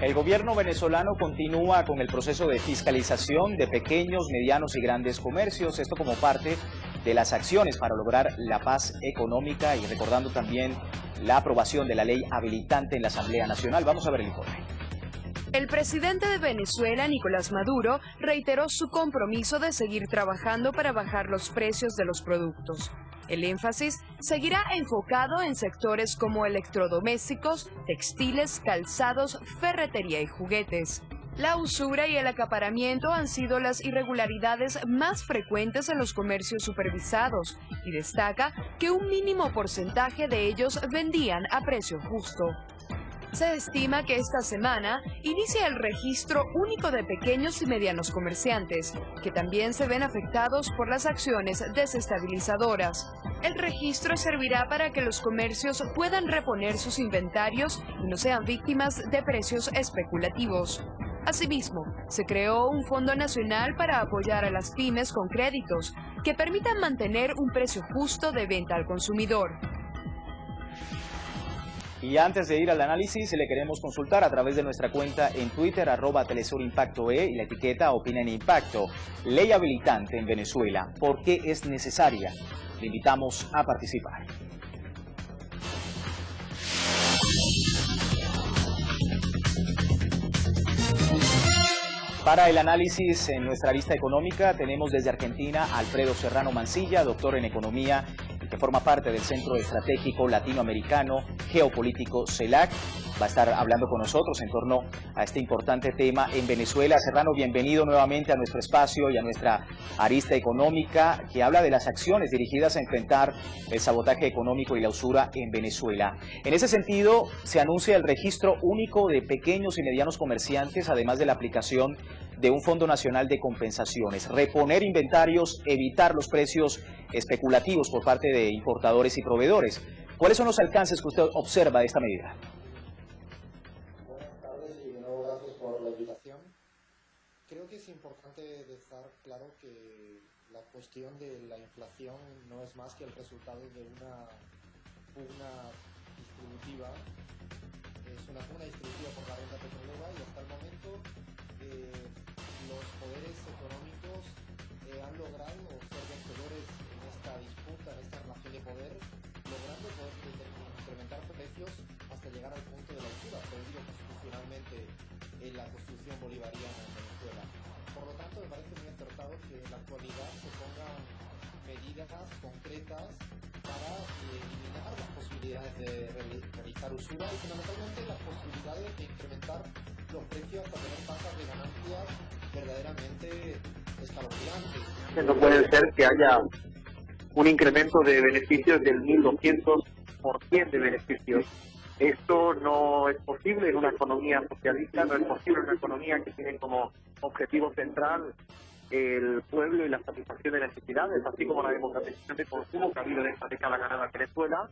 El gobierno venezolano continúa con el proceso de fiscalización de pequeños, medianos y grandes comercios, esto como parte de las acciones para lograr la paz económica y recordando también la aprobación de la ley habilitante en la Asamblea Nacional. Vamos a ver el informe. El presidente de Venezuela, Nicolás Maduro, reiteró su compromiso de seguir trabajando para bajar los precios de los productos. El énfasis seguirá enfocado en sectores como electrodomésticos, textiles, calzados, ferretería y juguetes. La usura y el acaparamiento han sido las irregularidades más frecuentes en los comercios supervisados y destaca que un mínimo porcentaje de ellos vendían a precio justo. Se estima que esta semana inicia el registro único de pequeños y medianos comerciantes, que también se ven afectados por las acciones desestabilizadoras. El registro servirá para que los comercios puedan reponer sus inventarios y no sean víctimas de precios especulativos. Asimismo, se creó un Fondo Nacional para apoyar a las pymes con créditos que permitan mantener un precio justo de venta al consumidor. Y antes de ir al análisis, le queremos consultar a través de nuestra cuenta en Twitter, @TelesurImpactoE y la etiqueta Opina en Impacto. Ley habilitante en Venezuela, ¿por qué es necesaria? Le invitamos a participar. Para el análisis en nuestra lista económica tenemos desde Argentina a Alfredo Serrano Mancilla, doctor en economía, que forma parte del Centro Estratégico Latinoamericano Geopolítico CELAC. Va a estar hablando con nosotros en torno a este importante tema en Venezuela. Serrano, bienvenido nuevamente a nuestro espacio y a nuestra arista económica que habla de las acciones dirigidas a enfrentar el sabotaje económico y la usura en Venezuela. En ese sentido, se anuncia el registro único de pequeños y medianos comerciantes, además de la aplicación de un Fondo Nacional de Compensaciones, reponer inventarios, evitar los precios especulativos por parte de importadores y proveedores. ¿Cuáles son los alcances que usted observa de esta medida? Buenas tardes y de nuevo gracias por la invitación. Creo que es importante dejar claro que la cuestión de la inflación no es más que el resultado de una pugna distributiva. Es una pugna distributiva por la renta petrolera y hasta el momento los poderes económicos han logrado ser vencedores en esta disputa, en esta relación de poder, logrando poder incrementar precios hasta llegar al punto de la usura, prohibido constitucionalmente en la Constitución bolivariana en Venezuela. Por lo tanto, me parece muy acertado que en la actualidad se pongan medidas concretas para eliminar las posibilidades de realizar usura y fundamentalmente las posibilidades de incrementar los precios hasta tener tasas de ganancias verdaderamente escalofriantes. No puede ser que haya un incremento de beneficios del 1200% de beneficios. Esto no es posible en una economía socialista, no es posible en una economía que tiene como objetivo central el pueblo y la satisfacción de necesidades, así como la democratización de consumo que ha habido en esta década ganada en Venezuela.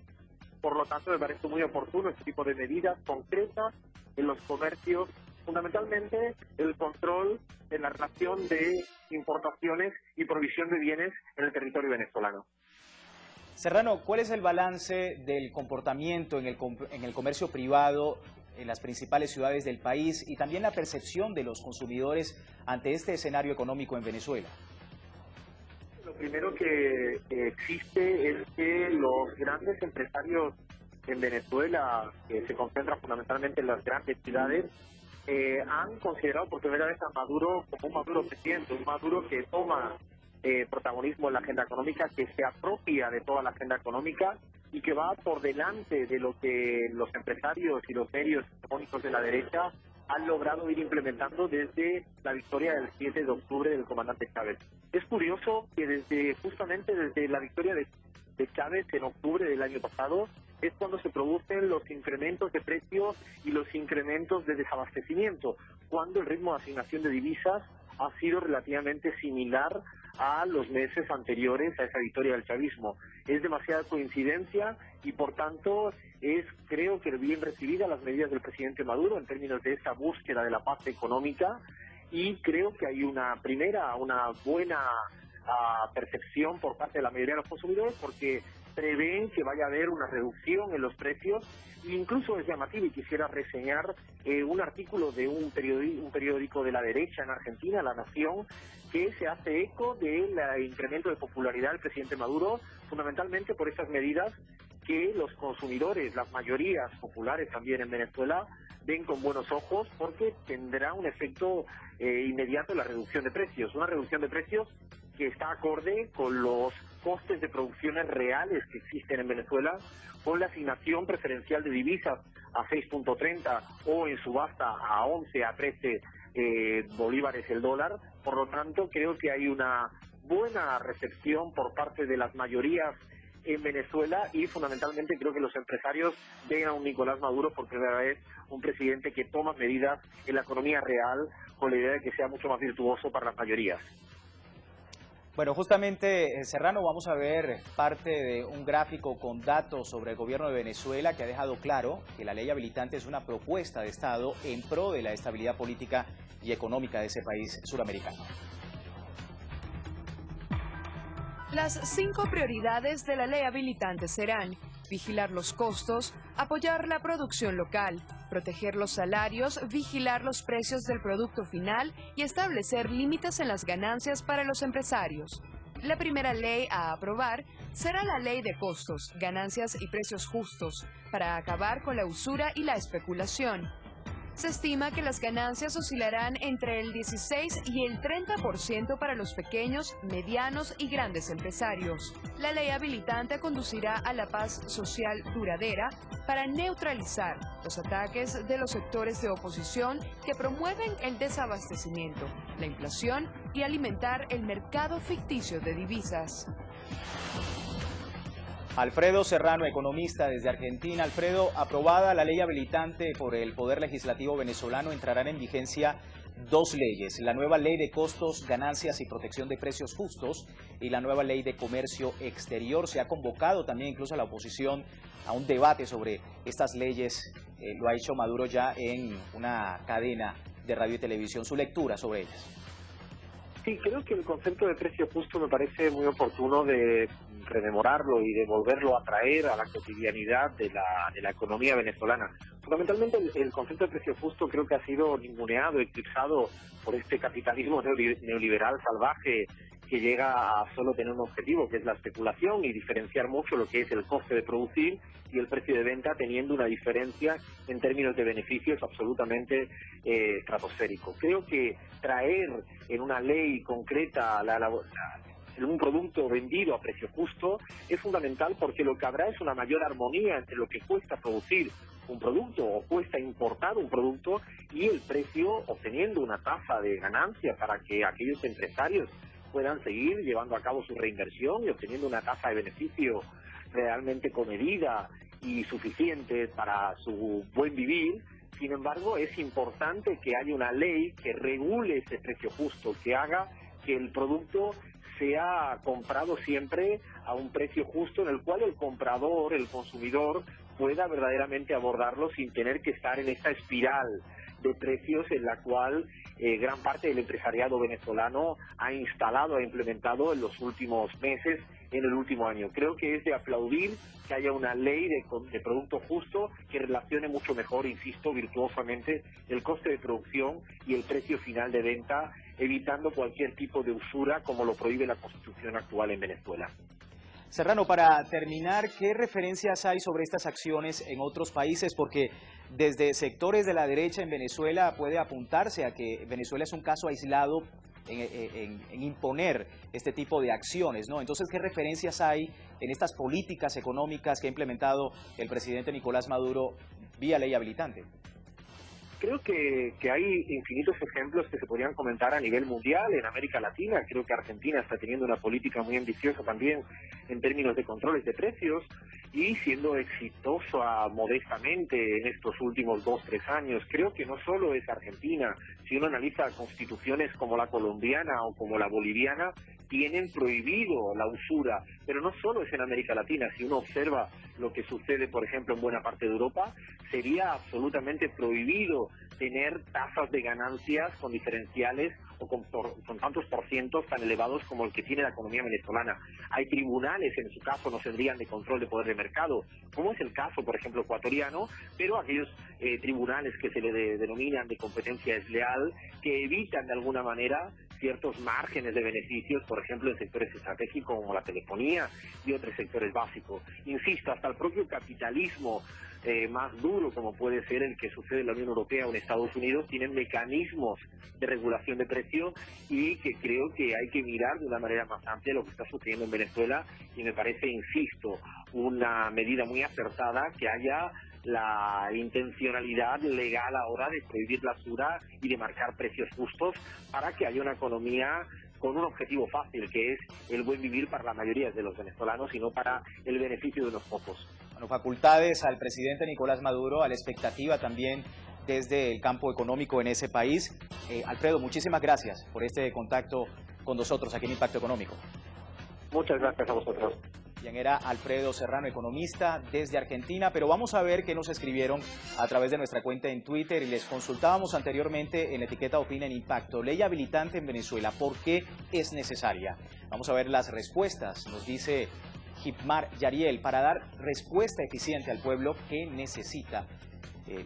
Por lo tanto, me parece muy oportuno este tipo de medidas concretas en los comercios, fundamentalmente el control en la relación de importaciones y provisión de bienes en el territorio venezolano. Serrano, ¿cuál es el balance del comportamiento en el comercio privado en las principales ciudades del país y también la percepción de los consumidores ante este escenario económico en Venezuela? Lo primero que existe es que los grandes empresarios en Venezuela, que se concentran fundamentalmente en las grandes ciudades, han considerado por primera vez a Maduro como un Maduro presidente, un Maduro que toma protagonismo en la agenda económica, que se apropia de toda la agenda económica y que va por delante de lo que los empresarios y los medios económicos de la derecha han logrado ir implementando desde la victoria del 7 de octubre del comandante Chávez. Es curioso que justamente desde la victoria de Chávez en octubre del año pasado es cuando se producen los incrementos de precios y los incrementos de desabastecimiento, cuando el ritmo de asignación de divisas ha sido relativamente similar a los meses anteriores a esa victoria del chavismo. Es demasiada coincidencia y por tanto es, creo que bien recibida las medidas del presidente Maduro en términos de esa búsqueda de la paz económica, y creo que hay una buena percepción por parte de la mayoría de los consumidores, porque prevén que vaya a haber una reducción en los precios. Incluso es llamativo, y quisiera reseñar un artículo de un periódico de la derecha en Argentina, La Nación, que se hace eco del incremento de popularidad del presidente Maduro, fundamentalmente por esas medidas que los consumidores, las mayorías populares también en Venezuela, ven con buenos ojos, porque tendrá un efecto inmediato en la reducción de precios. Una reducción de precios que está acorde con los costes de producciones reales que existen en Venezuela, con la asignación preferencial de divisas a 6.30 o en subasta a 11, a 13 bolívares el dólar. Por lo tanto, creo que hay una buena recepción por parte de las mayorías en Venezuela, y fundamentalmente creo que los empresarios ven a un Nicolás Maduro por primera vez un presidente que toma medidas en la economía real con la idea de que sea mucho más virtuoso para las mayorías. Bueno, justamente, Serrano, vamos a ver parte de un gráfico con datos sobre el gobierno de Venezuela que ha dejado claro que la ley habilitante es una propuesta de Estado en pro de la estabilidad política y económica de ese país suramericano. Las 5 prioridades de la ley habilitante serán: vigilar los costos, apoyar la producción local, proteger los salarios, vigilar los precios del producto final y establecer límites en las ganancias para los empresarios. La primera ley a aprobar será la Ley de Costos, Ganancias y Precios Justos, para acabar con la usura y la especulación. Se estima que las ganancias oscilarán entre el 16 y el 30% para los pequeños, medianos y grandes empresarios. La ley habilitante conducirá a la paz social duradera para neutralizar los ataques de los sectores de oposición que promueven el desabastecimiento, la inflación y alimentar el mercado ficticio de divisas. Alfredo Serrano, economista desde Argentina. Alfredo, aprobada la ley habilitante por el Poder Legislativo venezolano, entrarán en vigencia 2 leyes: la nueva Ley de Costos, Ganancias y Protección de Precios Justos y la nueva Ley de Comercio Exterior. Se ha convocado también incluso a la oposición a un debate sobre estas leyes. Lo ha hecho Maduro ya en una cadena de radio y televisión. Su lectura sobre ellas. Sí, creo que el concepto de precio justo me parece muy oportuno de rememorarlo y de volverlo a traer a la cotidianidad de la economía venezolana. Fundamentalmente el concepto de precio justo creo que ha sido ninguneado, eclipsado por este capitalismo neoliberal salvaje que llega a solo tener un objetivo, que es la especulación, y diferenciar mucho lo que es el coste de producir y el precio de venta, teniendo una diferencia en términos de beneficios absolutamente estratosférico. Creo que traer en una ley concreta un producto vendido a precio justo es fundamental, porque lo que habrá es una mayor armonía entre lo que cuesta producir un producto o cuesta importar un producto y el precio, obteniendo una tasa de ganancia para que aquellos empresarios puedan seguir llevando a cabo su reinversión y obteniendo una tasa de beneficio realmente comedida y suficiente para su buen vivir. Sin embargo, es importante que haya una ley que regule ese precio justo, que haga que el producto sea comprado siempre a un precio justo, en el cual el comprador, el consumidor, pueda verdaderamente abordarlo sin tener que estar en esta espiral de precios en la cual gran parte del empresariado venezolano ha instalado, ha implementado en los últimos meses, en el último año. Creo que es de aplaudir que haya una ley de producto justo que relacione mucho mejor, insisto, virtuosamente el coste de producción y el precio final de venta, evitando cualquier tipo de usura como lo prohíbe la Constitución actual en Venezuela. Serrano, para terminar, ¿qué referencias hay sobre estas acciones en otros países? Porque desde sectores de la derecha en Venezuela puede apuntarse a que Venezuela es un caso aislado en imponer este tipo de acciones, ¿no? Entonces, ¿qué referencias hay en estas políticas económicas que ha implementado el presidente Nicolás Maduro vía ley habilitante? Creo que hay infinitos ejemplos que se podrían comentar a nivel mundial, en América Latina. Creo que Argentina está teniendo una política muy ambiciosa también en términos de controles de precios y siendo exitosa modestamente en estos últimos 2-3 años. Creo que no solo es Argentina, si uno analiza constituciones como la colombiana o como la boliviana, tienen prohibido la usura, pero no solo es en América Latina. Si uno observa lo que sucede, por ejemplo, en buena parte de Europa, sería absolutamente prohibido tener tasas de ganancias con diferenciales o con tantos porcientos tan elevados como el que tiene la economía venezolana. Hay tribunales, en su caso, no tendrían de control de poder de mercado, como es el caso, por ejemplo, ecuatoriano, pero aquellos tribunales que se le denominan de competencia desleal, que evitan de alguna manera ciertos márgenes de beneficios, por ejemplo, en sectores estratégicos como la telefonía y otros sectores básicos. Insisto, hasta el propio capitalismo más duro, como puede ser el que sucede en la Unión Europea o en Estados Unidos, tienen mecanismos de regulación de precios, y que creo que hay que mirar de una manera más amplia lo que está sucediendo en Venezuela, y me parece, insisto, una medida muy acertada que haya la intencionalidad legal ahora de prohibir la usura y de marcar precios justos para que haya una economía con un objetivo fácil, que es el buen vivir para la mayoría de los venezolanos y no para el beneficio de unos pocos. Bueno, facultades al presidente Nicolás Maduro, a la expectativa también desde el campo económico en ese país. Alfredo, muchísimas gracias por este contacto con nosotros aquí en Impacto Económico. Muchas gracias a vosotros. Bien, era Alfredo Serrano, economista desde Argentina, pero vamos a ver qué nos escribieron a través de nuestra cuenta en Twitter, y les consultábamos anteriormente en la etiqueta Opina en Impacto. Ley habilitante en Venezuela, ¿por qué es necesaria? Vamos a ver las respuestas. Nos dice Hipmar Yariel, para dar respuesta eficiente al pueblo que necesita.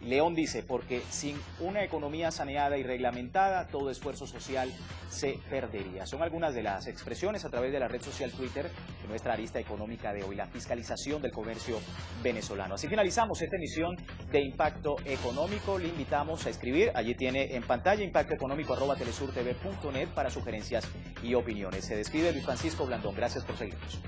León dice, porque sin una economía saneada y reglamentada, todo esfuerzo social se perdería. Son algunas de las expresiones a través de la red social Twitter de nuestra arista económica de hoy, la fiscalización del comercio venezolano. Así finalizamos esta emisión de Impacto Económico. Le invitamos a escribir, allí tiene en pantalla impactoeconómico@telesurtv.net para sugerencias y opiniones. Se despide Luis Francisco Blandón, gracias por seguirnos.